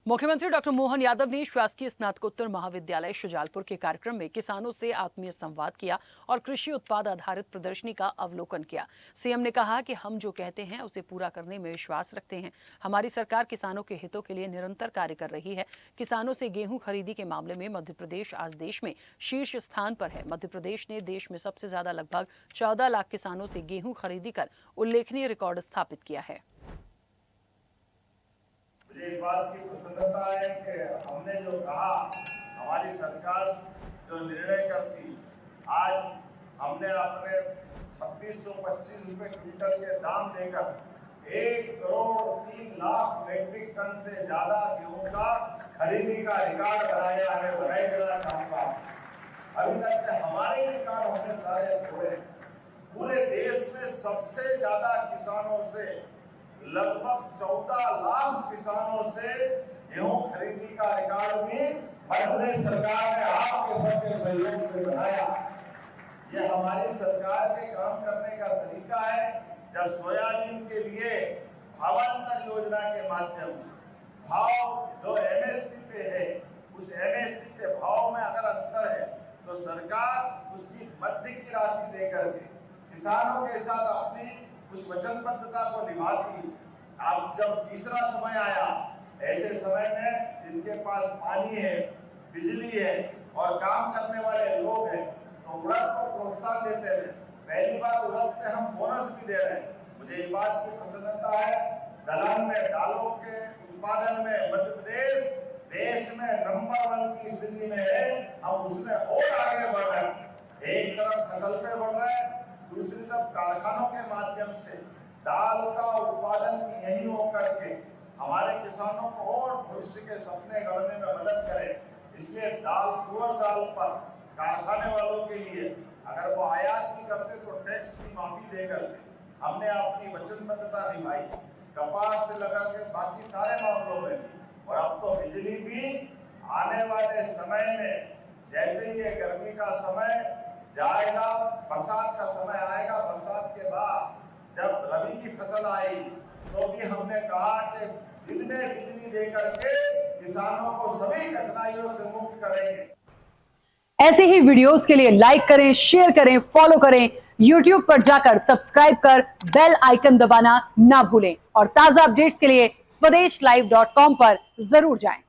मुख्यमंत्री डॉक्टर मोहन यादव ने शासकीय स्नातकोत्तर महाविद्यालय शुजालपुर के कार्यक्रम में किसानों से आत्मीय संवाद किया और कृषि उत्पाद आधारित प्रदर्शनी का अवलोकन किया। सीएम ने कहा कि हम जो कहते हैं उसे पूरा करने में विश्वास रखते हैं। हमारी सरकार किसानों के हितों के लिए निरंतर कार्य कर रही है। किसानों से गेहूं खरीदी के मामले में मध्य प्रदेश आज देश में शीर्ष स्थान पर है। मध्य प्रदेश ने देश में सबसे ज्यादा लगभग 14 लाख किसानों से गेहूं खरीदी कर उल्लेखनीय रिकॉर्ड स्थापित किया है। मुझे इस बात की प्रसन्नता है कि हमने जो कहा, हमारी सरकार जो निर्णय करती, आज हमने अपने 2625 रुपए क्विंटल के दाम देकर 1 करोड़ 3 लाख मेट्रिक टन से ज्यादा गेहूं का खरीदी का रिकॉर्ड बनाया है। बधाई देना चाहूंगा। अभी तक के हमारे रिकॉर्ड हमने सारे तोड़े। पूरे देश में सबसे ज्यादा किसानों से, लगभग 14 लाख किसानों से गेहूं खरीदी का रिकॉर्ड भी अपनी सरकार ने आपके सबके सहयोग से बनाया। ये हमारी सरकार के काम करने का तरीका है। जब सोयाबीन के लिए भावांतर योजना के माध्यम से भाव जो एमएसपी पे है, उस एमएसपी के भाव में अगर अंतर है तो सरकार उसकी मध्य की राशि देकर के किसानों के साथ अपनी उस वचनबद्धता को निभाती। अब जब तीसरा समय आया, ऐसे समय में जिनके पास पानी है, बिजली है और काम करने वाले लोग हैं, तो उड़द को प्रोत्साहन देते हैं। पहली बार उड़द पे हम बोनस भी दे रहे हैं। मुझे ये बात की प्रसन्नता है, दलहन में दालों के उत्पादन में मध्य प्रदेश देश में नंबर 1 की स्थिति में है। हम उसमें और आगे बढ़ रहे हैं। एक तरफ फसल पे बढ़ रहे हैं, दूसरी तरफ कारखानों के माध्यम से दाल का उत्पादन यही होकर के हमारे किसानों को और भविष्य के सपने गढ़ने में मदद करें। इसलिए तुअर दाल पर कारखाने वालों के लिए अगर वो आयात भी करते तो टैक्स की माफी देकर के हमने अपनी वचनबद्धता निभाई। कपास से लगा के बाकी सारे मामलों में, और अब तो बिजली भी आने वाले समय में, जैसे ही ये गर्मी का समय जाएगा, बरसात का समय आएगा, बरसात के बाद जब रबी की फसल आई तो भी हमने कहा कि दिन में बिजली देकर के किसानों को सभी कठिनाइयों से मुक्त करेंगे। ऐसे ही वीडियोस के लिए लाइक करें, शेयर करें, फॉलो करें। YouTube पर जाकर सब्सक्राइब कर बेल आइकन दबाना ना भूलें और ताजा अपडेट्स के लिए SwadeshLive.com पर जरूर जाएं।